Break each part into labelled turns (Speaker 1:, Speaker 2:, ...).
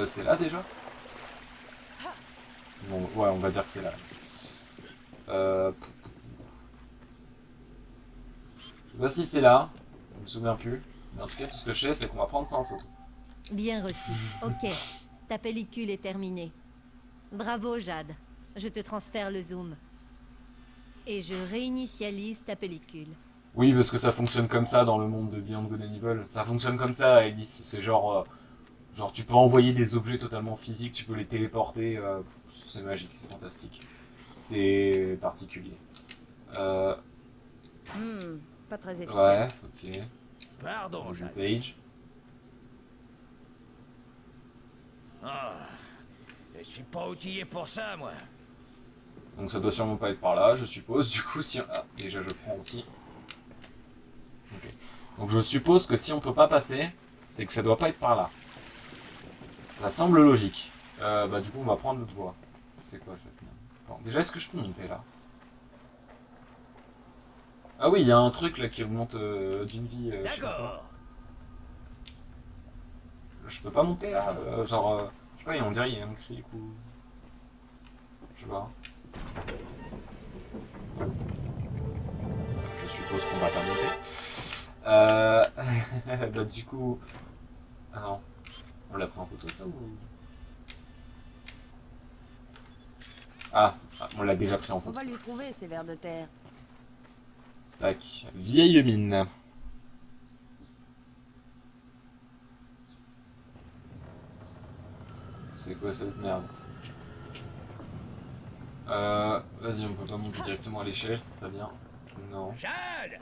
Speaker 1: C'est là déjà? Bon, ouais, on va dire que c'est là. Euh... Voici, c'est là. Je me souviens plus. Mais en tout cas, tout ce que je sais, c'est qu'on va prendre ça en photo.
Speaker 2: Bien reçu. Ok. Ta pellicule est terminée. Bravo, Jade. Je te transfère le zoom. Et je réinitialise ta pellicule.
Speaker 1: Oui, parce que ça fonctionne comme ça dans le monde de Beyond Good and Evil. Ça fonctionne comme ça, Alice. C'est genre... genre, tu peux envoyer des objets totalement physiques, tu peux les téléporter. C'est magique, c'est fantastique. C'est particulier. Euh...
Speaker 2: Pas très
Speaker 1: Ouais,
Speaker 2: efficace.
Speaker 1: ok.
Speaker 3: Pardon,
Speaker 1: Review
Speaker 3: Jade.
Speaker 1: page.
Speaker 3: Ah, je suis pas outillé pour ça, moi.
Speaker 1: Donc ça doit sûrement pas être par là, je suppose. Du coup, si... Ah, déjà, je prends aussi. Ok. Donc je suppose que si on peut pas passer, c'est que ça doit pas être par là. Ça semble logique. Bah du coup, on va prendre l'autre voie. C'est quoi cette merde? Attends, déjà, est-ce que je peux monter là? Ah oui, il y a un truc là qui augmente d'une vie. Je sais pas quoi.
Speaker 3: D'accord.
Speaker 1: Je peux pas monter là, genre, je sais pas, on dirait qu'il y a un clic ou... Je sais pas. Je suppose qu'on va pas monter. Bah du coup... Ah non. On l'a pris en photo ça ou... Ah, on l'a déjà pris en
Speaker 4: On
Speaker 1: photo.
Speaker 4: va lui trouver ces vers de terre.
Speaker 1: Tac. Vieille mine. C'est quoi cette merde? Vas-y, on peut pas monter directement à l'échelle, ce serait bien. Non.
Speaker 3: Jade,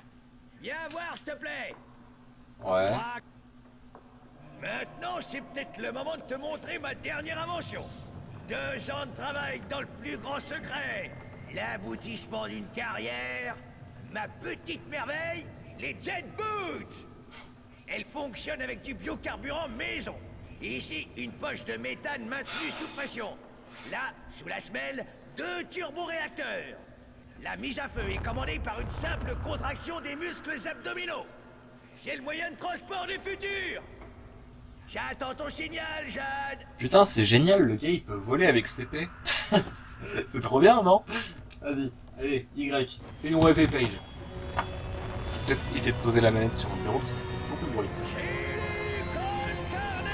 Speaker 3: viens voir, s'il te plaît.
Speaker 1: Ouais.
Speaker 3: Maintenant, c'est peut-être le moment de te montrer ma dernière invention. 2 ans de travail dans le plus grand secret. L'aboutissement d'une carrière. Ma petite merveille, les Jet Boots. Elle fonctionne avec du biocarburant maison. Et ici, une poche de méthane maintenue sous pression. Là, sous la semelle, 2 turboréacteurs. La mise à feu est commandée par une simple contraction des muscles abdominaux. C'est le moyen de transport du futur. J'attends ton signal, Jade.
Speaker 1: Putain, c'est génial, le gars il peut voler avec CP. C'est trop bien, non? Vas-y, allez, Y, fais une revue page. Peut-être éviter de poser la manette sur un bureau parce que ça fait beaucoup de bruit.
Speaker 3: Silicon Carnet.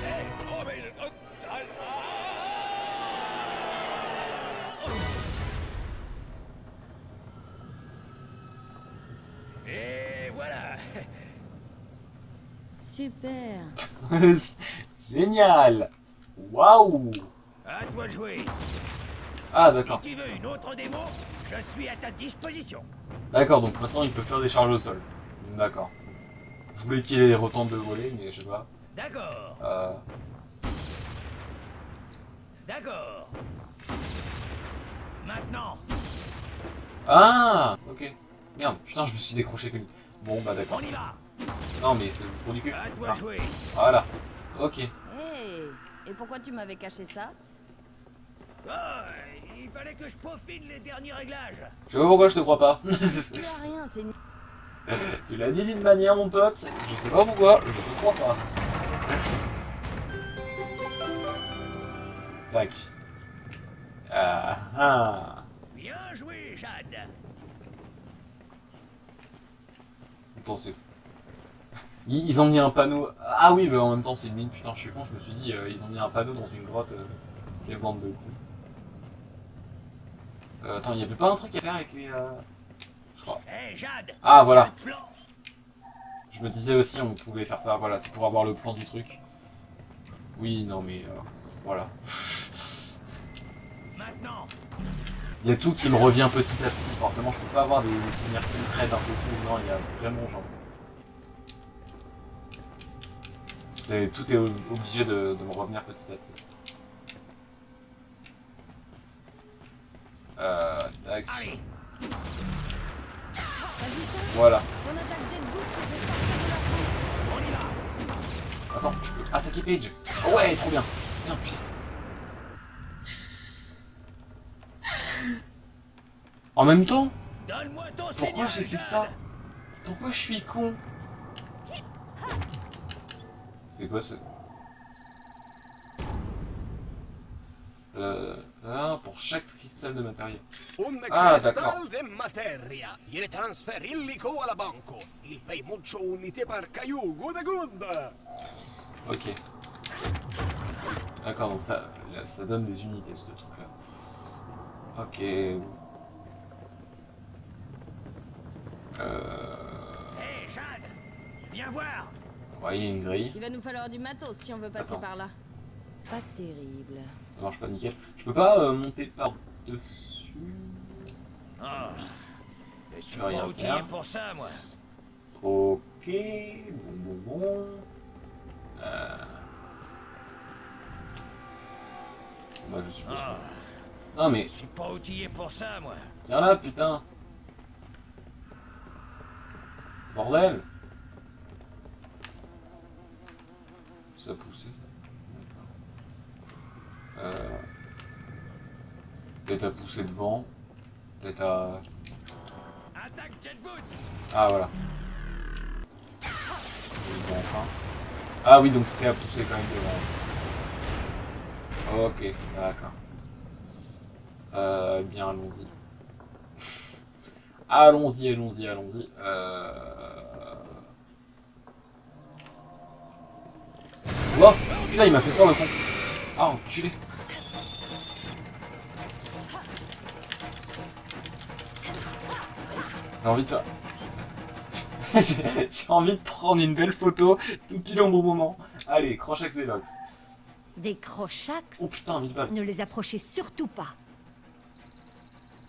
Speaker 3: Hey, oh, mais je... oh, ah, ah. Et voilà.
Speaker 4: Super.
Speaker 1: Génial! Waouh!
Speaker 3: À toi de jouer.
Speaker 1: Ah,
Speaker 3: Si
Speaker 1: d'accord.
Speaker 3: tu veux une autre démo, je suis à ta disposition.
Speaker 1: D'accord, donc maintenant il peut faire des charges au sol. D'accord. Je voulais qu'il retente de voler, mais je sais pas.
Speaker 3: D'accord. D'accord. Maintenant,
Speaker 1: Ah! Ok. Merde, putain, je me suis décroché que lui. Bon, bah d'accord.
Speaker 3: on y va.
Speaker 1: Non, mais espèce de trou du cul.
Speaker 3: À toi
Speaker 1: Ah,
Speaker 3: de jouer.
Speaker 1: voilà. Ok.
Speaker 4: Hey, et pourquoi tu m'avais caché ça?
Speaker 3: Oh, il fallait que je peaufine les derniers réglages.
Speaker 1: Je sais pas pourquoi je te crois pas.
Speaker 4: Tu as rien, c'est...
Speaker 1: Tu l'as dit d'une manière, mon pote. Je sais pas pourquoi, je te crois pas. Tac. Ah ah.
Speaker 3: Bien joué, Jade.
Speaker 1: Attends, c'est... Ils ont mis un panneau... Ah oui, mais en même temps, c'est une mine. Putain, je suis con, je me suis dit, ils ont mis un panneau dans une grotte. Quelle bande de coups. Attends, il y avait pas un truc à faire avec les... Je crois.
Speaker 3: Hé, Jade.
Speaker 1: Ah, voilà.
Speaker 3: Le plan.
Speaker 1: Je me disais aussi, on pouvait faire ça. Voilà, c'est pour avoir le plan du truc. Oui, non, mais... voilà.
Speaker 3: Maintenant,
Speaker 1: Il y a tout qui me revient petit à petit. Forcément, je peux pas avoir des souvenirs concrets d'un seul coup. Non, il y a vraiment genre... Tout est obligé de me revenir petit à petit. Tac.
Speaker 3: allez.
Speaker 4: T'as vu ça?
Speaker 1: Voilà.
Speaker 4: Ton attaque Jet Boots se fait sortir de leur
Speaker 3: On y va.
Speaker 1: Attends, je peux attaquer Paige. Oh ouais, trop bien. Bien, putain. En même temps,
Speaker 3: Donne-moi ton
Speaker 1: pourquoi
Speaker 3: signal,
Speaker 1: j'ai fait
Speaker 3: Jade.
Speaker 1: ça? Pourquoi je suis con? C'est quoi ce... Pour chaque cristal de matériel.
Speaker 5: Un
Speaker 1: Ah, d'accord.
Speaker 5: cristal de materia. Il transfère illico alla banco. Il paye mucho unité par caillou. Good good.
Speaker 1: Ok. D'accord, donc ça donne des unités, ce truc-là. Ok.
Speaker 3: Hé, Jade, viens voir.
Speaker 1: Ouais, il y a une grille.
Speaker 4: Il va nous falloir du matos si on veut passer
Speaker 1: Attends.
Speaker 4: par là. Pas terrible.
Speaker 1: Ça marche pas nickel. Je peux pas monter par-dessus.
Speaker 3: Oh, je suis
Speaker 1: peux rien
Speaker 3: pas outillé
Speaker 1: faire.
Speaker 3: pour ça, moi.
Speaker 1: Ok. Bon. Bah, je suppose.
Speaker 3: Oh,
Speaker 1: Non, mais
Speaker 3: je suis pas outillé pour ça, moi.
Speaker 1: tiens là, putain. Bordel. Ça a poussé. Peut-être à pousser devant. Peut-être à...
Speaker 3: Attaque Jet Boots.
Speaker 1: Ah, voilà. Bon, enfin. Ah oui, donc c'était à pousser quand même devant. Ok, d'accord. Bien, allons-y. allons-y. Oh, putain, il m'a fait peur le con. Ah, enculé. J'ai envie de faire... J'ai envie de prendre une belle photo tout pile au bon moment. Allez, Crochax Velox.
Speaker 2: Des crochax?
Speaker 1: Oh putain, 1000 balles.
Speaker 2: Ne les approchez surtout pas.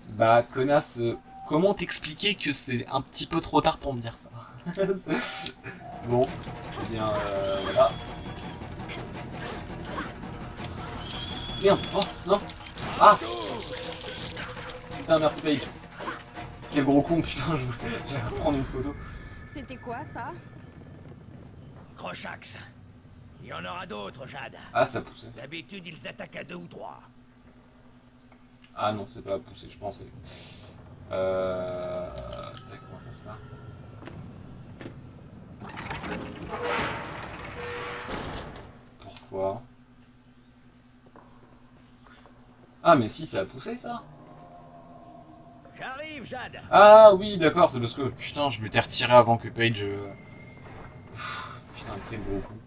Speaker 1: Bah, connasse, comment t'expliquer que c'est un petit peu trop tard pour me dire ça? Bon, eh bien, voilà. Merde, oh, non. Ah. Putain, merci Paige. Quel gros con, putain, j'allais prendre une photo.
Speaker 4: C'était quoi ça?
Speaker 3: Crochax. Il y en aura d'autres, Jade.
Speaker 1: Ah, ça poussait.
Speaker 3: D'habitude, ils attaquent à 2 ou 3.
Speaker 1: Ah non, c'est pas à pousser, je pensais. Tac, on va faire ça. Pourquoi? Ah, mais si, ça a poussé, ça.
Speaker 3: J'arrive, Jade.
Speaker 1: Ah oui, d'accord, c'est parce que, putain, je m'étais retiré avant que Paige... Putain, quel gros coup.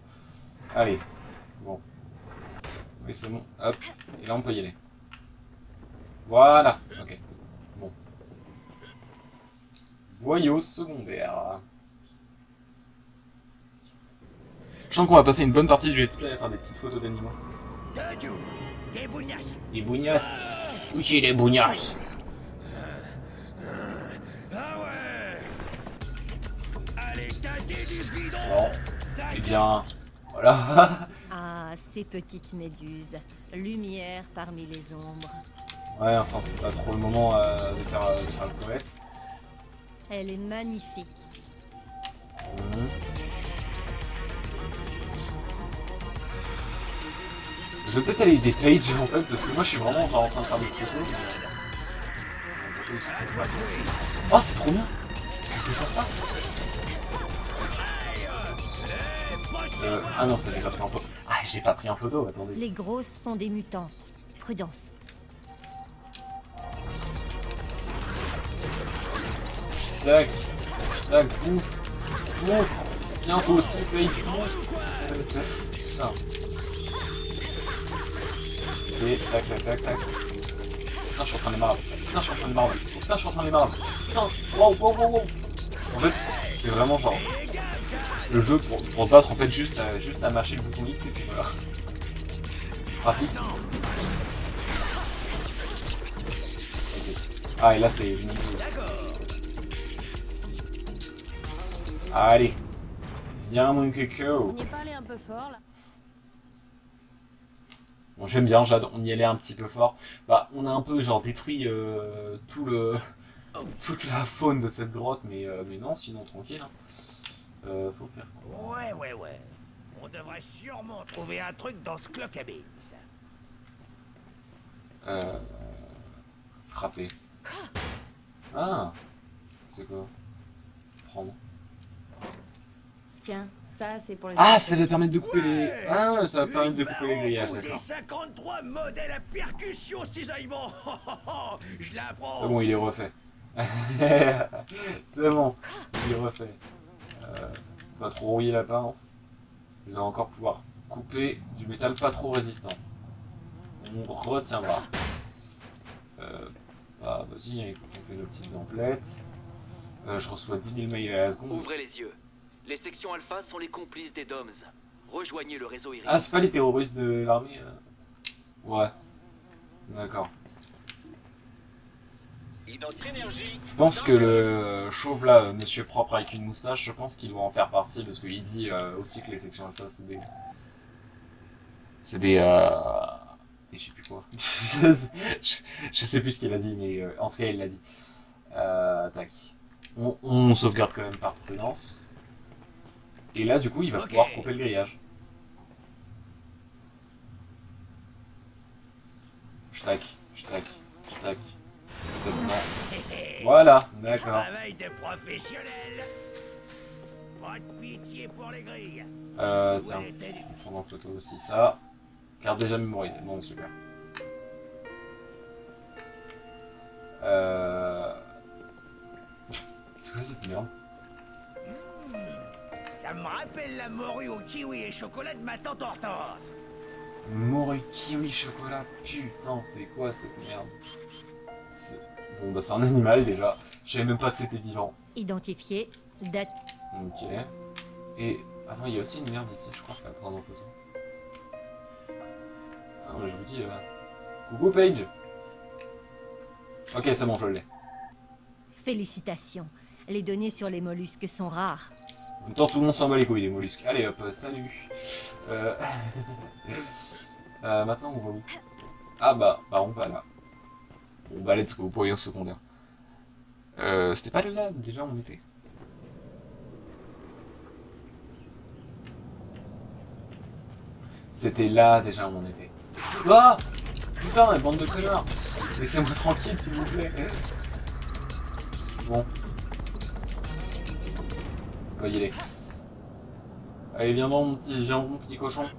Speaker 1: Allez, bon. Oui, c'est bon, hop, et là on peut y aller. Voilà, ok, bon. Voyau secondaire. Je sens qu'on va passer une bonne partie du let's play à faire des petites photos d'animaux.
Speaker 3: Dodu, des bougnasses.
Speaker 1: Les bougnasses. Oui, j'ai les bougnasses.
Speaker 3: Ah ouais. Allez, tâtez du bidon.
Speaker 1: Bon,
Speaker 3: Ça
Speaker 1: eh bien, voilà.
Speaker 2: Ah, ces petites méduses. Lumière parmi les ombres.
Speaker 1: Ouais, enfin, c'est pas trop le moment de faire le poète.
Speaker 2: Elle est magnifique.
Speaker 1: Mhm. Je vais peut-être aller des pages en fait, parce que moi je suis vraiment genre en train de faire des photos. Oh, c'est trop bien! On peut faire ça? Ah non, ça j'ai pas pris en photo. Ah, j'ai pas pris en photo, attendez.
Speaker 2: Les grosses sont des mutantes. Prudence.
Speaker 1: Tac, tac, bouffe, bouffe. Tiens, toi aussi, Paige, bouffe. Ça. Et tac, tac, tac, tac. Putain, je suis en train de les marrer. Putain, je suis en train de les marrer. Putain, je suis en train de les marrer. Putain, wow, wow, wow, wow. En fait, c'est vraiment genre... Le jeu pour te battre, en fait, juste à mâcher le bouton X et puis voilà. C'est pratique. Okay. Ah, et là, c'est une Allez. Viens, mon coco.
Speaker 4: On n'y est pas allé un peu fort là?
Speaker 1: Bon, j'aime bien, Jade, on y allait un petit peu fort. Bah, on a un peu genre détruit toute la faune de cette grotte, mais non, sinon tranquille. Hein. Faut faire quoi?
Speaker 3: Ouais. On devrait sûrement trouver un truc dans ce cloquabis.
Speaker 1: Frapper. Ah, c'est quoi? Prendre.
Speaker 2: Tiens,
Speaker 4: Ça, c'est pour les...
Speaker 1: Ah, ça va permettre de couper les... Ah ouais, ça va permettre de couper les grillages,
Speaker 3: Des
Speaker 1: d'accord.
Speaker 3: 53 modèles à percussion cisaillement. Je l'apprends.
Speaker 1: C'est bon, il est refait. C'est bon, il est refait. Pas trop rouiller la pince. Il va encore pouvoir couper du métal pas trop résistant. On retiendra. Bah vas-y, écoute, on fait nos petites emplettes. Je reçois 10 000 mails à la seconde.
Speaker 6: Ouvrez les yeux. Les sections alpha sont les complices des DOMS. Rejoignez le réseau Iris.
Speaker 1: Ah, c'est pas les terroristes de l'armée Ouais. D'accord. Je pense que le chauve là, monsieur propre avec une moustache, je pense qu'il doit en faire partie parce qu'il dit aussi que les sections alpha c'est des... C'est des... Je sais plus quoi. je sais plus ce qu'il a dit, mais en tout cas il l'a dit. Tac. On sauvegarde quand même par prudence. Et là du coup il va pouvoir couper le grillage. Tac. Voilà, d'accord.
Speaker 3: Travail de professionnel. Pas de pitié pour les grilles.
Speaker 1: Tiens, on prend en photo aussi ça. Carte déjà mémorisée, bon super. C'est quoi cette merde?
Speaker 3: Ça me rappelle la morue au kiwi et chocolat de ma tante Hortense.
Speaker 1: Morue kiwi chocolat, putain c'est quoi cette merde? Bon bah c'est un animal déjà, je savais même pas que c'était vivant.
Speaker 2: Identifié, date.
Speaker 1: Ok. Et attends, il y a aussi une merde ici, je crois que c'est la prendre en photo. Ah non mais je vous dis, coucou Paige. Ok c'est bon, je l'ai.
Speaker 2: Félicitations. Les données sur les mollusques sont rares.
Speaker 1: En même temps tout le monde s'en bat les couilles des mollusques. Allez hop, salut. Maintenant on va où? Ah bah on va là. Bon bah let's go, pour y secondaire. C'était pas là déjà on était. C'était là déjà où on était. Ah putain, bande de connards. Laissez-moi tranquille s'il vous plaît. Bon. On va y aller. Allez viens mon petit cochon.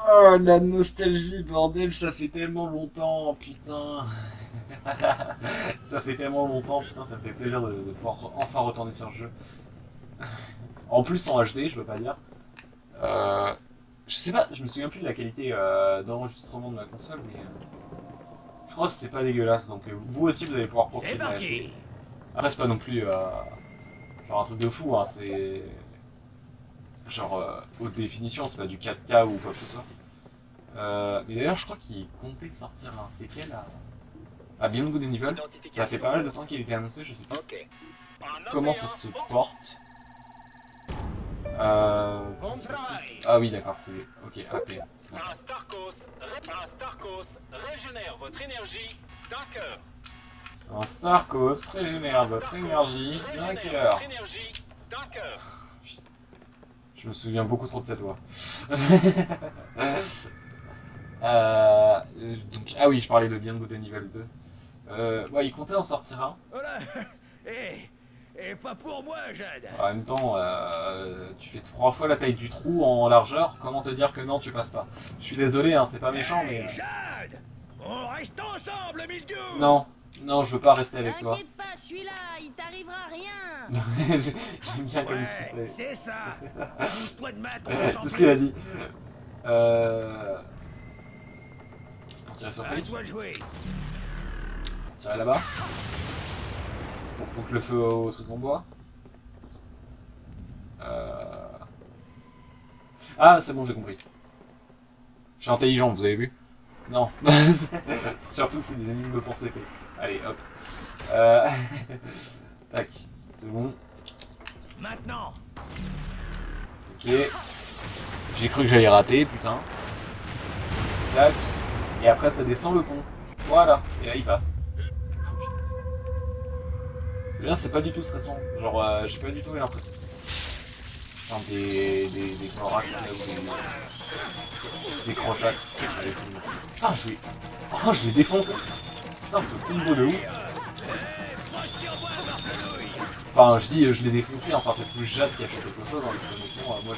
Speaker 1: Oh la nostalgie bordel, ça fait tellement longtemps, putain. Ça fait tellement longtemps, putain, ça me fait plaisir de pouvoir enfin retourner sur le jeu. En plus en HD, je peux pas dire. Je sais pas, je me souviens plus de la qualité d'enregistrement de ma console, mais je crois que c'est pas dégueulasse, donc vous aussi vous allez pouvoir profiter de la HD. Après c'est pas non plus genre un truc de fou, hein, c'est genre haute définition, c'est pas du 4K ou quoi que ce soit. Mais d'ailleurs je crois qu'il comptait sortir un séquel à Beyond Good and Evil. Ça fait pas mal de temps qu'il était annoncé, je sais pas comment ça se porte. Ah oui d'accord, c'est... Ok, AP.
Speaker 7: Un Starkos régénère votre énergie d'un cœur.
Speaker 1: Un Starkos régénère votre énergie d'un cœur. Je me souviens beaucoup trop de cette voix. Donc, ah oui, je parlais de Beyond Good and Evil 2. Ouais, il comptait en sortir un.
Speaker 3: Voilà. Et pas pour moi, Jade.
Speaker 1: En même temps, tu fais 3 fois la taille du trou en largeur, comment te dire que non, tu passes pas? Je suis désolé, hein, c'est pas méchant, mais...
Speaker 3: Jade, on reste ensemble, Mildiou.
Speaker 1: Non, non, je veux pas rester avec toi.
Speaker 4: T'inquiète pas, je suis là, il t'arrivera rien.
Speaker 1: J'aime bien comme il se foutait.
Speaker 3: C'est ça. Toi de maître.
Speaker 1: C'est ce qu'il a dit. C'est pour tirer sur
Speaker 3: À
Speaker 1: Paige.
Speaker 3: toi de jouer.
Speaker 1: Tirer là-bas. C'est pour foutre le feu au truc en bois. Ah, c'est bon, j'ai compris. Je suis intelligent, vous avez vu? Non. Surtout que c'est des énigmes pour CP. Allez, hop. Tac, c'est bon.
Speaker 3: Maintenant.
Speaker 1: Ok. J'ai cru que j'allais rater, putain. Tac. Et après, ça descend le pont. Voilà. Et là, il passe. C'est bien, c'est pas du tout stressant. Genre, j'ai pas du tout l'impression. Enfin, des Clorax, là, ou des Crochax. Putain, je vais défoncer. Putain, ce combo de ouf. Enfin, je dis, je l'ai défoncé, enfin, c'est plus Jade qui a fait quelque chose dans l'explosion. Moi,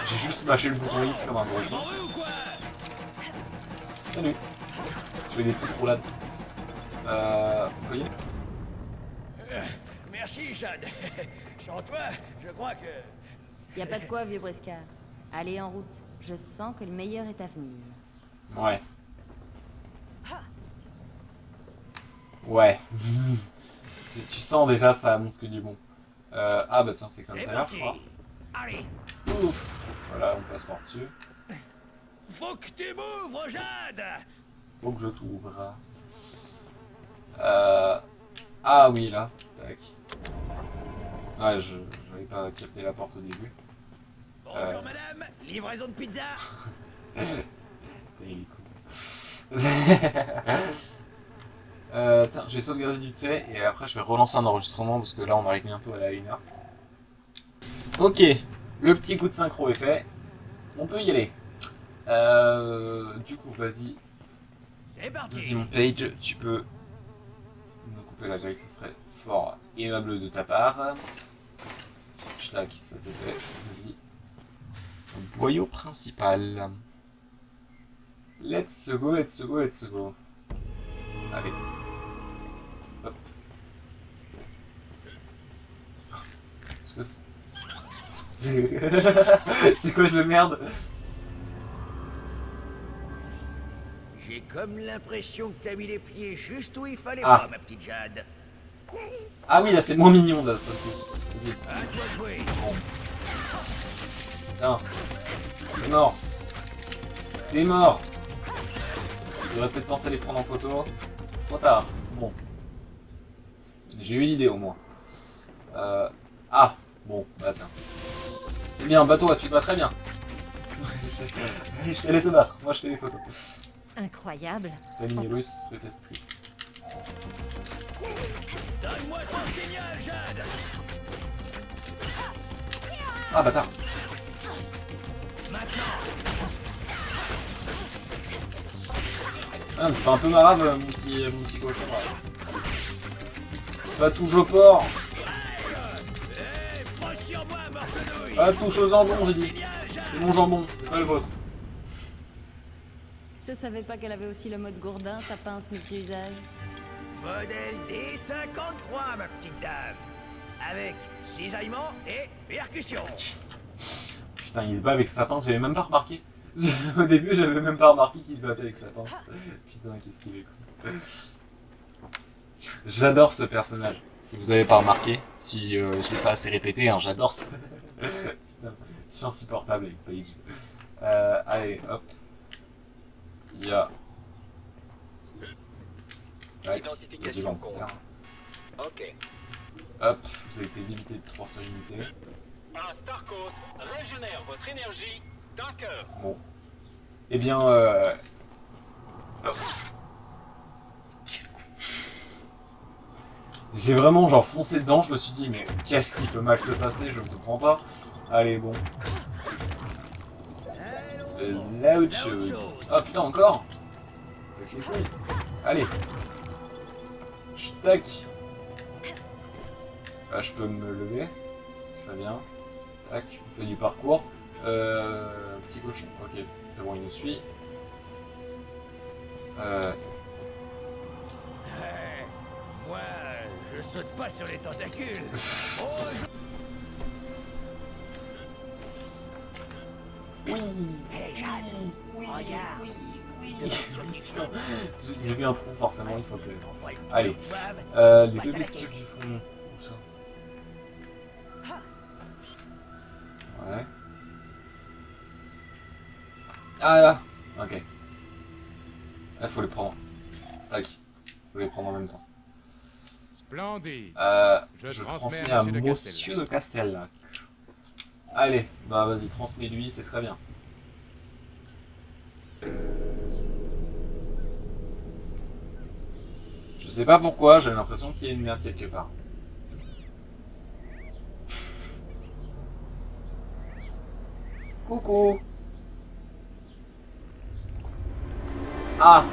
Speaker 1: j'ai juste mâché le bouton X comme un gros con. Salut. Je fais des petites roulades. Vous voyez?
Speaker 3: Merci, Jade. Sans toi, je crois que...
Speaker 4: Y a pas de quoi, vieux briscard. Allez, en route. Je sens que le meilleur est à venir.
Speaker 1: Ouais. Ouais. Tu sens déjà, ça annonce que du bon. Ah bah tiens, c'est comme tout à l'heure, je crois.
Speaker 3: Allez,
Speaker 1: Ouf. Voilà, on passe par-dessus.
Speaker 3: faut que tu m'ouvres, Jade.
Speaker 1: Faut que je t'ouvre. Ah oui, là. Tac. Ouais, j'avais pas capté la porte au début.
Speaker 3: Bonjour, madame. Livraison de pizza.
Speaker 1: Il est cool. Tiens, je vais sauvegarder du thé et après je vais relancer un enregistrement parce que là on arrive bientôt à la 1h. Ok, le petit coup de synchro est fait. On peut y aller. Du coup, vas-y.
Speaker 3: C'est parti.
Speaker 1: Vas-y mon page, tu peux me couper la grille, ce serait fort aimable de ta part. Tac, ça c'est fait. Vas-y. Boyau principal. Let's go, let's go, let's go. Allez. Hop. C'est quoi cette merde?
Speaker 3: J'ai comme l'impression que t'as mis les pieds juste où il fallait
Speaker 1: Ah.
Speaker 3: pas, ma petite Jade.
Speaker 1: Ah oui, là c'est moins mignon d'un seul coup. Vas-y.
Speaker 3: À toi de jouer.
Speaker 1: Bon. Tiens. T'es mort. T'es mort. J'aurais peut-être pensé à les prendre en photo. Trop tard. Bon. J'ai eu l'idée au moins. Ah. Bon, bah tiens. C'est bien, bateau, tu te bats très bien. Je te laisse te battre. Moi je fais des photos.
Speaker 2: Incroyable.
Speaker 1: Famille russe, protestrice.
Speaker 3: Donne-moi ton signal, Jade.
Speaker 1: Ah bâtard. Ah, mais ça fait un peu marave mon petit cochon là. Pas touche au porc.
Speaker 3: Hey, prends sur moi, morfenouille.
Speaker 1: Pas touche au jambon, j'ai dit. C'est mon jambon, pas le vôtre.
Speaker 4: Je savais pas qu'elle avait aussi le mode gourdin, ta pince multi-usage.
Speaker 3: Modèle D53, ma petite dame. Avec cisaillement et percussion.
Speaker 1: Putain, il se bat avec sa tante, j'avais même pas remarqué. Au début, j'avais même pas remarqué qu'il se battait avec sa tante. Putain, qu'est-ce qu'il est cool. J'adore ce personnage. Si vous avez pas remarqué, si je l'ai pas assez répété, hein, j'adore ce... Putain, je suis insupportable avec Paige. Allez, hop. Il y a... Tac,
Speaker 5: Identification
Speaker 1: vas-y, lanceur.
Speaker 5: Ok.
Speaker 1: Hop, vous avez été débité de 300 unités.
Speaker 7: Un Starkos régénère votre énergie d'un cœur.
Speaker 1: Bon. Eh bien, j'ai vraiment genre foncé dedans, je me suis dit mais qu'est-ce qui peut mal se passer, je ne comprends pas. Allez bon. Là autre chose. Ah putain encore. Fais les couilles. Allez. Tac. Là je peux me lever. Très bien. Tac, on fait du parcours. Petit cochon, ok, c'est bon, il nous suit.
Speaker 3: Moi, je saute pas sur les tentacules. Oh,
Speaker 1: Oui.
Speaker 3: Hey, Jade, regarde.
Speaker 1: Putain, j'ai vu un trou forcément, il faut que...
Speaker 3: Ouais,
Speaker 1: Allez,
Speaker 3: boive.
Speaker 1: les
Speaker 3: Passe
Speaker 1: deux
Speaker 3: à
Speaker 1: bestiaux
Speaker 3: l'actif.
Speaker 1: du fond. Où ça? Ouais. Ah là. Ok. Là, faut les prendre. Tac. Faut les prendre en même temps.
Speaker 8: Splendide.
Speaker 1: Je transmets à Monsieur de Castel. Allez, bah vas-y, transmets-lui, c'est très bien. Je sais pas pourquoi, j'ai l'impression qu'il y a une merde quelque part. Coucou. Ah.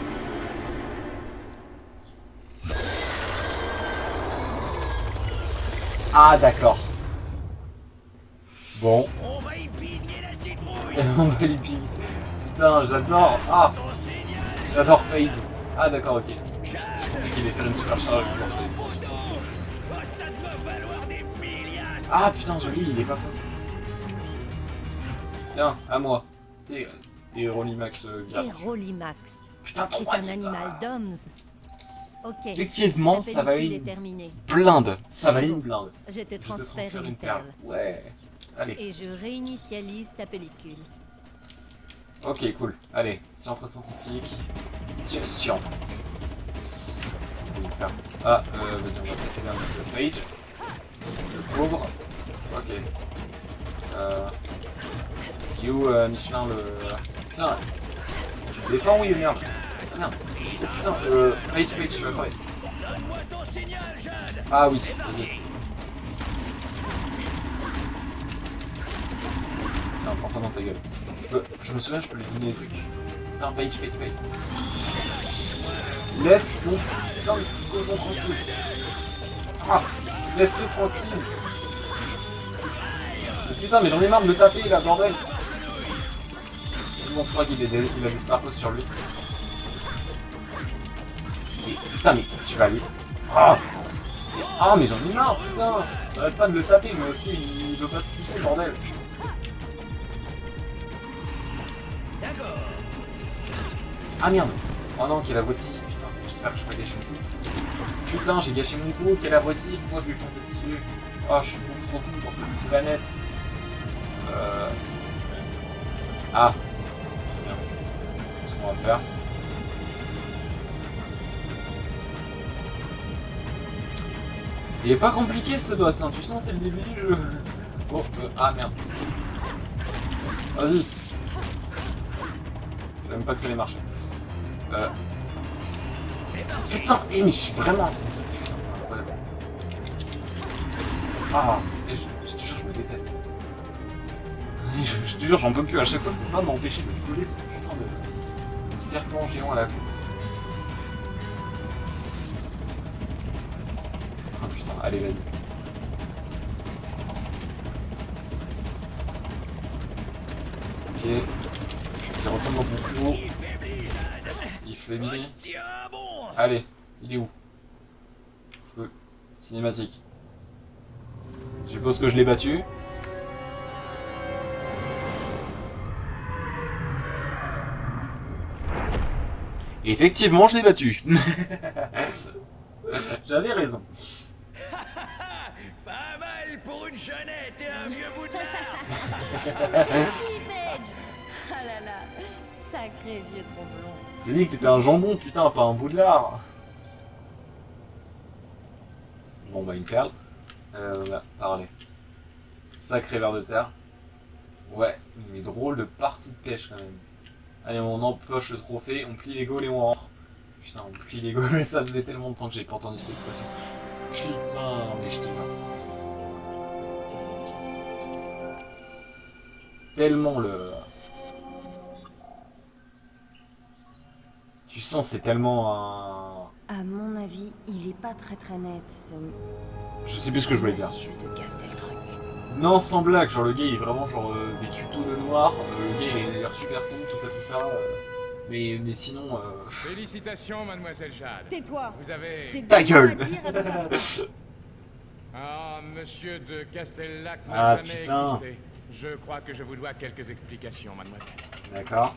Speaker 1: Ah, d'accord. Bon.
Speaker 3: On va y piller la citrouille.
Speaker 1: On va lui piller. Putain, j'adore. Ah, j'adore Paige. Ah, d'accord, ok. Je pensais qu'il allait faire une supercharge. Genre, ça
Speaker 3: Ça doit valoir des milliards.
Speaker 1: Ah, putain, joli, il est pas con. Tiens, à moi. T'es Rolimax gratuit.
Speaker 2: Et Rolimax.
Speaker 1: Putain,
Speaker 2: C'est
Speaker 1: trop
Speaker 2: un animal d'Oms. Ok.
Speaker 1: Effectivement,
Speaker 2: Ta
Speaker 1: ça valait
Speaker 2: pellicule est
Speaker 1: une
Speaker 2: terminée.
Speaker 1: blinde. Ça valait une blinde.
Speaker 2: Je te
Speaker 1: Je te
Speaker 2: transfère
Speaker 1: transfère
Speaker 2: une
Speaker 1: une perle.
Speaker 2: perle.
Speaker 1: Ouais. Allez.
Speaker 2: Et je réinitialise ta pellicule.
Speaker 1: Ok, cool. Allez, science scientifique. Science. J'espère. Ah, vas-y, on va peut-être aider un petit peu Paige. Le pauvre. Ok. Michelin, le... Putain. Tu te défends, oui, merde. Ah, merde. Putain, Paige, je suis d'accord.
Speaker 3: Donne-moi ton signal, Jade.
Speaker 1: Ah oui, vas-y. Tiens, prends ça dans ta gueule. Je me souviens, je peux lui donner des trucs. Putain, Paige. Laisse mon putain de petit cochon tranquille. Ah, laisse-le tranquille. Mais putain, mais j'en ai marre de le taper là, bordel. C'est bon, je crois qu'il a des sarcos sur lui. Mais, putain, mais tu vas aller. Ah, mais j'en ai marre, putain. Arrête pas de le taper, mais aussi, il veut pas se pousser, bordel. Ah merde. Oh non, quel abruti. Putain, j'espère que je vais pas gâcher mon coup. Putain, j'ai gâché mon coup, quel abruti. Pourquoi je lui ai foncé dessus? Oh, je suis beaucoup trop con pour cette planète. Ah. Très bien. Qu'est-ce qu'on va faire? Il est pas compliqué ce boss, hein. Tu sens, c'est le début du jeu. Oh, ah merde. Vas-y. Je savais même pas que ça allait marcher. Putain, mais je suis vraiment un fils de putain, c'est incroyable. Ah, et je te jure, je me déteste. Je te jure, j'en peux plus. À chaque fois, je peux pas m'empêcher de coller ce putain de serpent géant à la con. Oh putain, allez, vas-y. Ok. Je retourne dans mon clou. Il faiblit. Allez, il est où? Je peux. Cinématique. Je suppose que je l'ai battu. Effectivement, je l'ai battu. J'avais raison.
Speaker 3: Pas mal pour une jeunette et un vieux bout de lard.
Speaker 4: Paige. Ah là là, sacré vieux tromblon.
Speaker 1: J'ai dit que t'étais un jambon, putain, pas un bout de lard. Bon, bah, une perle. Voilà, parler. Sacré ver de terre. Ouais, mais drôle de partie de pêche quand même. Allez, on empoche le trophée, on plie les gaules et on rentre. Putain, on plie les gaules, ça faisait tellement de temps que j'ai pas entendu cette expression. Putain, mais je te vois. Tellement le... Tu sens, c'est tellement un...
Speaker 4: À mon avis, il est pas très net, ce...
Speaker 1: Je sais plus ce que je voulais dire.
Speaker 4: Monsieur de Casteltruc.
Speaker 1: Non, sans blague, genre le gars il est vraiment genre vêtu tout de noir, le gars il a l'air super sombre, tout ça, mais sinon...
Speaker 8: Félicitations, mademoiselle Jade.
Speaker 4: Tais-toi.
Speaker 8: Vous avez...
Speaker 4: J'ai
Speaker 1: Ta
Speaker 4: des
Speaker 1: gueule.
Speaker 4: mots à dire à ton patron.
Speaker 8: Ah, monsieur de Castellac n'a
Speaker 1: Ah,
Speaker 8: jamais
Speaker 1: putain.
Speaker 8: existé. Je crois que je vous dois quelques explications, mademoiselle.
Speaker 1: D'accord.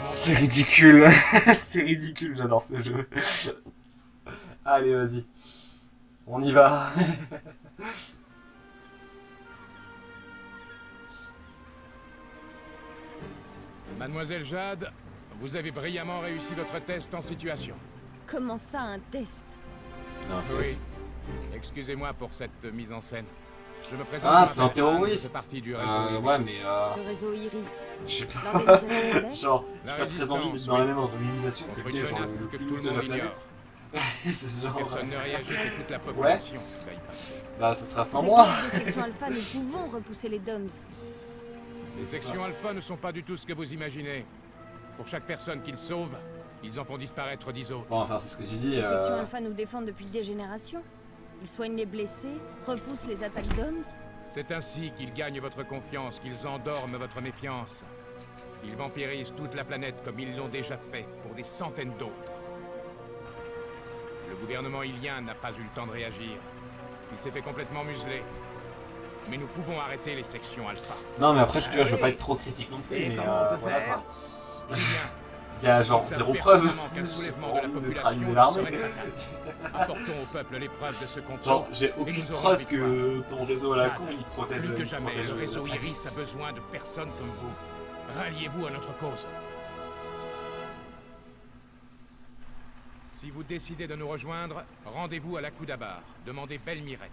Speaker 1: C'est ridicule. C'est ridicule, j'adore ce jeu. Allez, vas-y. On y va.
Speaker 8: Mademoiselle Jade, vous avez brillamment réussi votre test en situation.
Speaker 4: Comment ça, un test?
Speaker 1: Non,
Speaker 8: Oui.
Speaker 1: test.
Speaker 8: Excusez-moi pour cette mise en scène. Je me présente.
Speaker 1: Ah,
Speaker 8: je
Speaker 1: c'est un
Speaker 8: m'appelle Anne, je fais
Speaker 1: terroriste.
Speaker 8: partie du réseau Iris.
Speaker 1: Ouais, mais
Speaker 4: Le réseau Iris.
Speaker 1: je sais pas.
Speaker 4: L'organisation rebelle.
Speaker 1: Genre, j'ai
Speaker 8: La
Speaker 1: pas très envie d'être dans la même organisation que
Speaker 8: Contre
Speaker 1: le gars,
Speaker 8: une
Speaker 1: genre
Speaker 8: menace
Speaker 1: le
Speaker 8: que
Speaker 1: plus
Speaker 8: tout
Speaker 1: ouf
Speaker 8: le
Speaker 1: de la
Speaker 8: monde
Speaker 1: planète. C'est genre...
Speaker 8: Personne ne réagit, c'est toute la
Speaker 1: Ouais.
Speaker 8: population qui va y passer.
Speaker 1: Bah, ça sera sans
Speaker 4: Avec
Speaker 1: moi.
Speaker 4: les sections alpha, nous pouvons repousser les DOMS.
Speaker 8: Les sections alpha ne sont pas du tout ce que vous imaginez. Pour chaque personne qu'ils sauvent, ils en font disparaître 10 autres.
Speaker 1: Bon, enfin, c'est ce que tu dis.
Speaker 4: Les sections Alpha nous défendent depuis des générations. Ils soignent les blessés, repoussent les attaques d'hommes.
Speaker 8: C'est ainsi qu'ils gagnent votre confiance, qu'ils endorment votre méfiance. Ils vampirisent toute la planète comme ils l'ont déjà fait pour des centaines d'autres. Le gouvernement ilien n'a pas eu le temps de réagir. Il s'est fait complètement museler. Mais nous pouvons arrêter les sections Alpha.
Speaker 1: Non, mais après, tu vois, je veux pas être trop critique non plus,
Speaker 3: Et
Speaker 1: mais
Speaker 3: comment on peut
Speaker 1: voilà
Speaker 3: faire
Speaker 1: quoi. Il y a genre zéro preuve.
Speaker 8: Qu'un soulèvement de la
Speaker 1: De
Speaker 8: population
Speaker 1: trahir l'armée.
Speaker 8: serait fatal. Apportons au peuple les preuves de ce complot.
Speaker 1: Genre, j'ai
Speaker 8: et
Speaker 1: aucune
Speaker 8: nous aurons
Speaker 1: preuve
Speaker 8: victoire.
Speaker 1: que ton réseau à la
Speaker 8: Jade,
Speaker 1: con il protège.
Speaker 8: Plus que
Speaker 1: il
Speaker 8: jamais,
Speaker 1: protège
Speaker 8: le
Speaker 1: la
Speaker 8: réseau
Speaker 1: planète.
Speaker 8: Iris a besoin de personnes comme vous. Ralliez-vous à notre cause. Si vous décidez de nous rejoindre, rendez-vous à la Koudabar. Demandez Belle Mirette.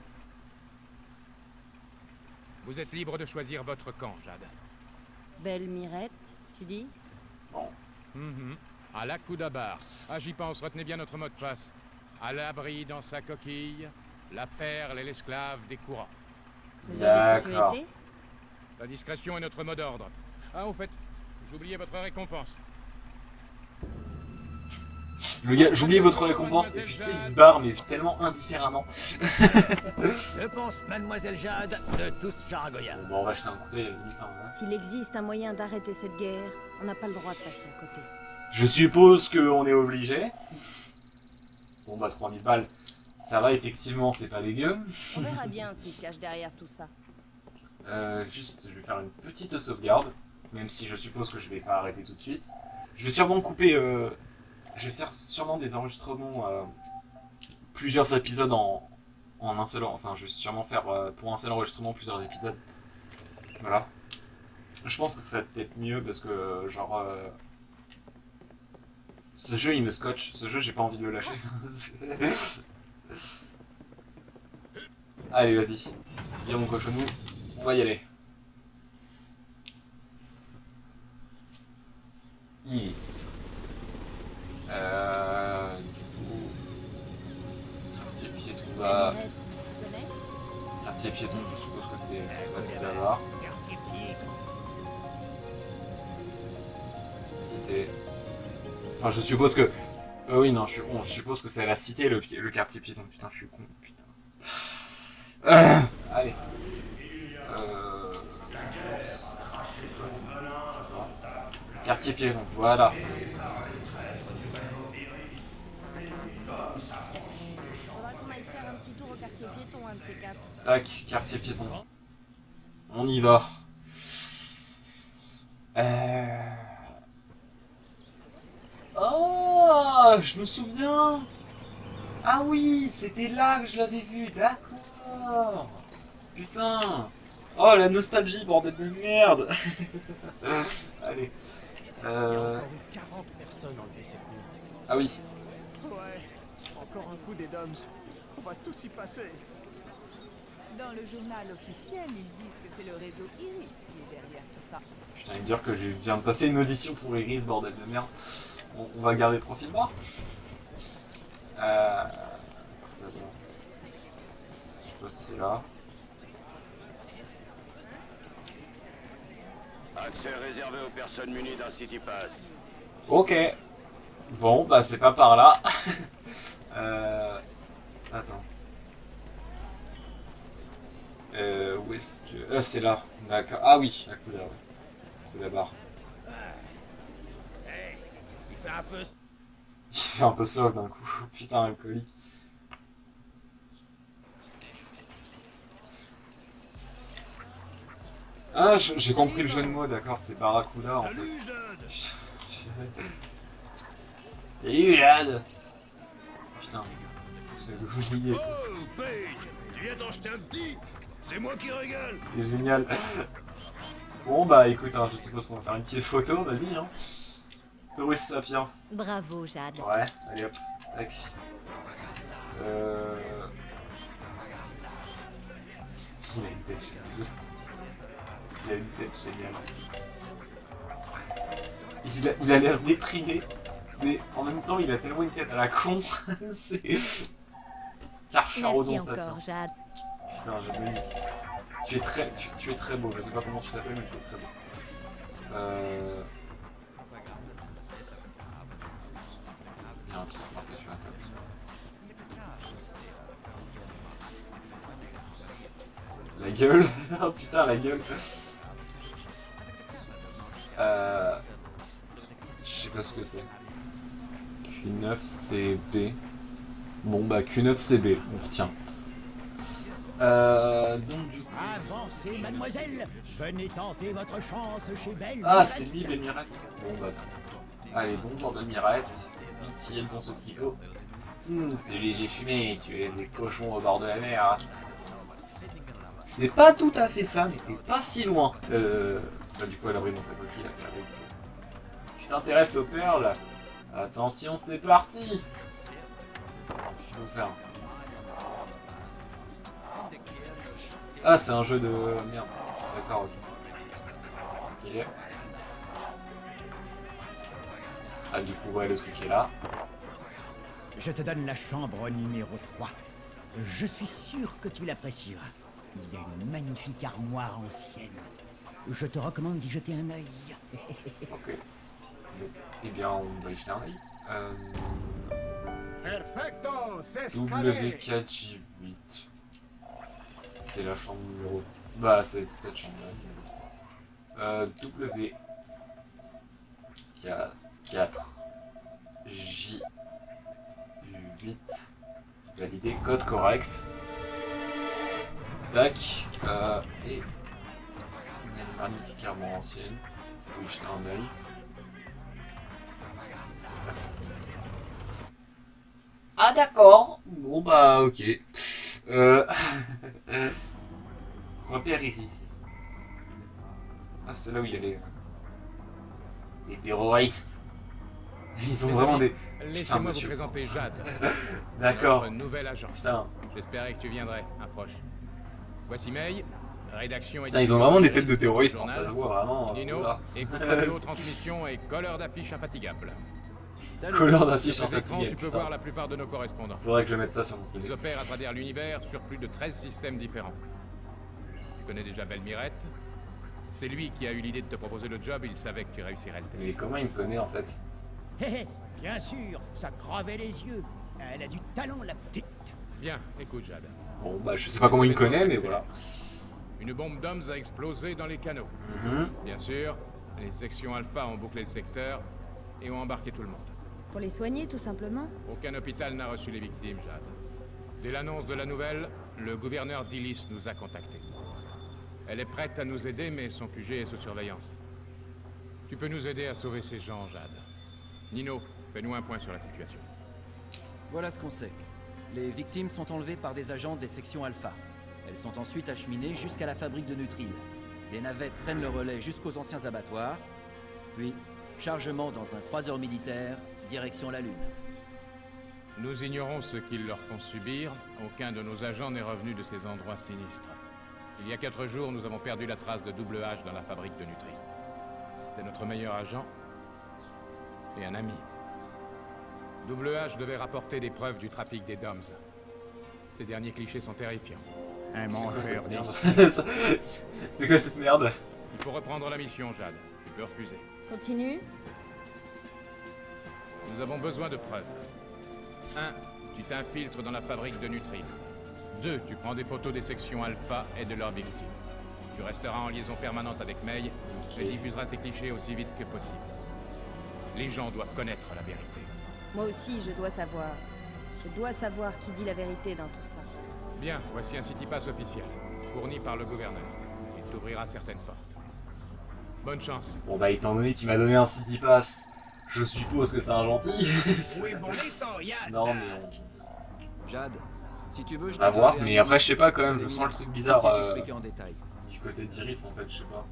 Speaker 8: Vous êtes libre de choisir votre camp, Jade.
Speaker 4: Belle Mirette, tu dis?
Speaker 8: À la Koudabar. Ah, j'y pense, retenez bien notre mot de passe. À l'abri dans sa coquille, la perle et l'esclave des courants.
Speaker 4: Vous avez de
Speaker 1: D'accord.
Speaker 4: sécurité?
Speaker 8: La discrétion est notre mot d'ordre. Ah, au fait, j'oubliais votre récompense.
Speaker 1: Le gars, j'oubliais votre récompense, et puis tu sais, il se barre, mais tellement indifféremment.
Speaker 3: Je pense, mademoiselle Jade, de tous Jaragoya.
Speaker 1: Bon, on va jeter un coup d'œil à la limite, hein.
Speaker 4: S'il existe un moyen d'arrêter cette guerre, on n'a pas le droit de passer à côté.
Speaker 1: Je suppose qu'on est obligé. Bon, bah, 3000 balles, ça va, effectivement, c'est pas dégueu.
Speaker 4: On verra bien ce qui se cache derrière tout ça.
Speaker 1: Juste, je vais faire une petite sauvegarde, même si je suppose que je vais pas arrêter tout de suite. Je vais sûrement couper... je vais faire sûrement des enregistrements, plusieurs épisodes en un seul... Enfin, je vais sûrement faire pour un seul enregistrement plusieurs épisodes. Voilà. Je pense que ce serait peut-être mieux parce que, genre... ce jeu, il me scotche. Ce jeu, j'ai pas envie de le lâcher. Allez, vas-y. Viens, mon cochonou. On va y aller. Iris. Du coup... Quartier piéton, bah...
Speaker 4: Mirette, tu connais?
Speaker 1: Quartier piéton, je suppose que c'est là-bas.
Speaker 3: Quartier piéton.
Speaker 1: Cité. Enfin, je suppose que... oui, non, je suis con. Je suppose que c'est à la cité, le quartier piéton. Putain, je suis con. Putain. Allez. Quartier piéton, voilà.
Speaker 4: Faudra qu'on aille faire un petit tour au quartier piéton, un de ces quatre.
Speaker 1: Tac, quartier piéton. On y va. Oh, je me souviens. Ah oui, c'était là que je l'avais vu, d'accord. Putain. Oh, la nostalgie, bordel de merde. Allez.
Speaker 5: Il y a encore eu 40 personnes enlevées cette nuit.
Speaker 1: Ah oui.
Speaker 5: Ouais, encore un coup des Doms. On va tous y passer.
Speaker 9: Dans le journal officiel, ils disent que c'est le réseau Iris qui est derrière tout ça.
Speaker 1: Putain, il me dire que je viens de passer une audition pour Iris, bordel de merde. On va garder profil bas. D'abord. Je sais pas si c'est là.
Speaker 10: Accès réservé aux personnes munies d'un City Pass.
Speaker 1: Ok. Bon, bah c'est pas par là. Attends. Où est-ce que... c'est là. D'accord. Ah oui, la Kouda, ouais. Kouda bar.
Speaker 3: Hey, il fait un peu...
Speaker 1: Il fait un peu soft d'un coup. Putain, alcoolique. Ah, j'ai compris le jeu de mots, d'accord, c'est Barracuda en fait.
Speaker 3: Salut, Jade.
Speaker 1: Salut Jade. Putain, j'avais oublié ça.
Speaker 3: Oh, Paige, tu viens t'en jeter un petit? C'est moi qui régale.
Speaker 1: Il est génial. Bon bah écoute, hein, je suppose qu'on va faire une petite photo, vas-y hein. Taurus Sapiens.
Speaker 2: Bravo, Jade.
Speaker 1: Ouais, allez hop, tac. Il a une tête géniale. Il a une tête géniale. Il a l'air déprimé, mais en même temps il a tellement une tête à la con. C'est... Car Charodon
Speaker 2: Merci
Speaker 1: Sapiens.
Speaker 2: encore, Jade.
Speaker 1: Putain, j'ai magnifique. Tu es très beau, je sais pas comment tu t'appelles, mais tu es très beau. La gueule. Oh putain, la gueule. Je sais pas ce que c'est. Q9CB. Bon bah Q9CB, on retient. Donc du coup...
Speaker 3: Avancez, mademoiselle. Venez tenter votre chance chez Belle.
Speaker 1: Ah, c'est lui, Belle Mirette. Bon bah ça. Allez, bonjour Belle Mirette. Si elle dans ce tricot. C'est léger fumé, tu es des cochons au bord de la mer. C'est pas tout à fait ça, mais t'es pas si loin. Bah du coup elle a pris dans sa coquille la perle. Tu t'intéresses aux perles? Attention, c'est parti. Je vais vous faire. Ah, c'est un jeu de... Merde. D'accord, ok. Ok. Ah, du coup, ouais, le truc est là.
Speaker 3: Je te donne la chambre numéro 3. Je suis sûr que tu l'apprécieras. Il y a une magnifique armoire ancienne. Je te recommande d'y jeter un œil.
Speaker 1: Ok. Eh bien, on va y jeter un œil.
Speaker 5: Perfecto, c'est
Speaker 1: W4J8. C'est la chambre numéro... Bah, c'est cette chambre-là. W4J8. Validé, code correct. Tac. Et... Une magnifique armoire ancienne. Faut y jeter un œil. Ah d'accord. Bon bah ok. Repère Iris. Ah c'est là où il y a les terroristes. Ils ont vraiment des...
Speaker 8: Laissez-moi vous présenter Jade.
Speaker 1: D'accord.
Speaker 8: Notre nouvel agent.
Speaker 1: Putain.
Speaker 8: J'espérais que tu viendrais. Approche. Voici May. Rédaction et...
Speaker 1: Putain, ils ont vraiment des têtes de terroristes, hein, ça se voit vraiment.
Speaker 8: Nino, écoute radio, transmission et colleur d'affiche infatigable.
Speaker 1: Colleur d'affiche
Speaker 8: Sur ces écrans,
Speaker 1: infatigable.
Speaker 8: tu peux voir la plupart de nos correspondants.
Speaker 1: Faudrait que je mette ça sur mon CV.
Speaker 8: Ils opèrent à travers l'univers sur plus de 13 systèmes différents. Tu connais déjà Belle Mirette? C'est lui qui a eu l'idée de te proposer le job, il savait que tu réussirais le test.
Speaker 1: Mais comment il me connaît en fait?
Speaker 3: Bien sûr, ça crevait les yeux. Elle a du talent, la petite.
Speaker 8: Bien, écoute Jade.
Speaker 1: Bon bah je sais pas comment il me connaît, mais voilà.
Speaker 8: Une bombe d'hommes a explosé dans les canaux. Bien sûr, les sections Alpha ont bouclé le secteur et ont embarqué tout le monde.
Speaker 4: Pour les soigner, tout simplement?
Speaker 8: Aucun hôpital n'a reçu les victimes, Jade. Dès l'annonce de la nouvelle, le gouverneur d'Illis nous a contactés. Elle est prête à nous aider, mais son QG est sous surveillance. Tu peux nous aider à sauver ces gens, Jade. Nino, fais-nous un point sur la situation.
Speaker 11: Voilà ce qu'on sait. Les victimes sont enlevées par des agents des sections Alpha. Elles sont ensuite acheminées jusqu'à la fabrique de Nutril. Les navettes prennent le relais jusqu'aux anciens abattoirs. Puis, chargement dans un croiseur militaire, direction la Lune.
Speaker 8: Nous ignorons ce qu'ils leur font subir. Aucun de nos agents n'est revenu de ces endroits sinistres. Il y a 4 jours, nous avons perdu la trace de Double H dans la fabrique de Nutril. C'est notre meilleur agent et un ami. Double H devait rapporter des preuves du trafic des DOMS. Ces derniers clichés sont terrifiants.
Speaker 3: Un mangeur
Speaker 1: C'est quoi cette merde?
Speaker 8: Il faut reprendre la mission, Jade. Tu peux refuser.
Speaker 4: Continue.
Speaker 8: Nous avons besoin de preuves. 1. Tu t'infiltres dans la fabrique de Nutril. 2. Tu prends des photos des sections Alpha et de leurs victimes. Tu resteras en liaison permanente avec May et diffuseras tes clichés aussi vite que possible. Les gens doivent connaître la vérité.
Speaker 4: Moi aussi, je dois savoir. Je dois savoir qui dit la vérité dans tout ça.
Speaker 8: Bien, voici un City Pass officiel, fourni par le gouverneur. Il t'ouvrira certaines portes. Bonne chance.
Speaker 1: Bon bah étant donné qu'il m'a donné un City Pass, je suppose que c'est un gentil.
Speaker 5: Oui, bon temps, Yann.
Speaker 1: Non mais
Speaker 11: Jade, si tu veux, je
Speaker 1: on va voir, mais après je sais pas quand même, je sens le truc bizarre
Speaker 11: en détail.
Speaker 1: du côté d'Iris en fait, je sais pas.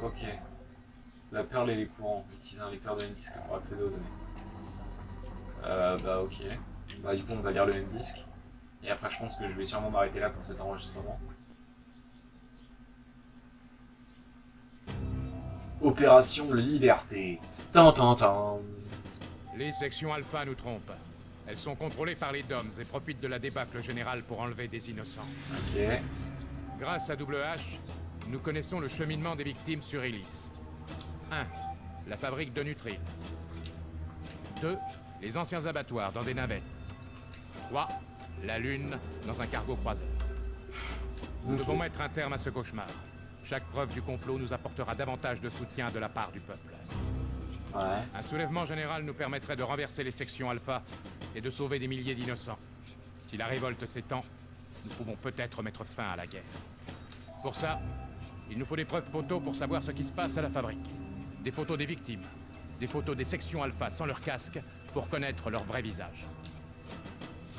Speaker 1: Ok. La perle et les courants, utiliser un lecteur de M-Disque pour accéder aux données. Bah ok. Bah du coup on va lire le M-Disque. Et après je pense que je vais sûrement m'arrêter là pour cet enregistrement. Opération Liberté. Tant.
Speaker 8: Les sections Alpha nous trompent. Elles sont contrôlées par les DOMS et profitent de la débâcle générale pour enlever des innocents.
Speaker 1: Ok.
Speaker 8: Grâce à Double H, nous connaissons le cheminement des victimes sur Illis. 1. La fabrique de Nutril. 2. Les anciens abattoirs dans des navettes. 3. La Lune dans un cargo croiseur. Nous devons mettre un terme à ce cauchemar. Chaque preuve du complot nous apportera davantage de soutien de la part du peuple.
Speaker 1: Ouais.
Speaker 8: Un soulèvement général nous permettrait de renverser les sections Alpha et de sauver des milliers d'innocents. Si la révolte s'étend, nous pouvons peut-être mettre fin à la guerre. Pour ça, il nous faut des preuves photos pour savoir ce qui se passe à la fabrique. Des photos des victimes, des photos des sections Alpha sans leur casque pour connaître leur vrai visage.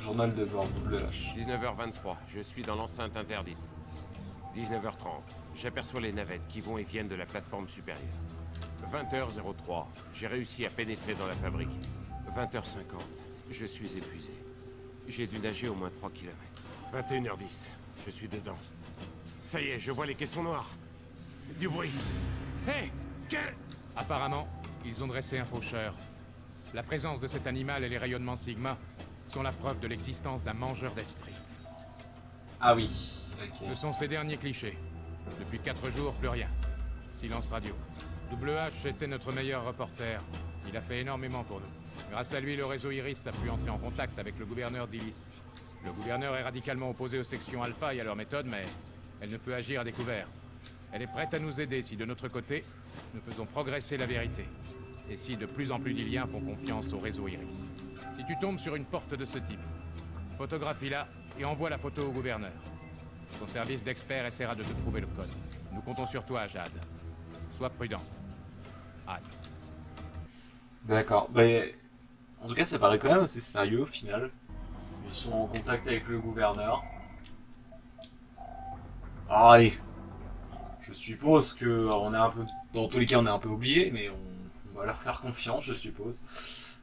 Speaker 1: Journal de bord, WH.
Speaker 12: 19h23, je suis dans l'enceinte interdite. 19h30, j'aperçois les navettes qui vont et viennent de la plateforme supérieure. 20h03, j'ai réussi à pénétrer dans la fabrique. 20h50, je suis épuisé. J'ai dû nager au moins 3 km. 21h10, je suis dedans. Ça y est, je vois les caissons noirs. Du bruit. Hé,
Speaker 8: Apparemment, ils ont dressé un faucheur. La présence de cet animal et les rayonnements Sigma sont la preuve de l'existence d'un mangeur d'esprit.
Speaker 1: Ah oui, ok.
Speaker 8: Ce sont ces derniers clichés. Depuis 4 jours, plus rien. Silence radio. WH était notre meilleur reporter. Il a fait énormément pour nous. Grâce à lui, le réseau Iris a pu entrer en contact avec le gouverneur d'Illis. Le gouverneur est radicalement opposé aux sections Alpha et à leur méthode, mais elle ne peut agir à découvert. Elle est prête à nous aider si de notre côté, nous faisons progresser la vérité. Et si de plus en plus d'Iliens font confiance au réseau Iris. Si tu tombes sur une porte de ce type, photographie-la et envoie la photo au gouverneur. Son service d'expert essaiera de te trouver le code. Nous comptons sur toi, Jade. Sois prudente. Aïe.
Speaker 1: D'accord. Ben, en tout cas, ça paraît quand même assez sérieux au final. Ils sont en contact avec le gouverneur. Ah, allez. Je suppose que on est un peu, dans tous les cas, on est un peu obligé, mais on va leur faire confiance, je suppose.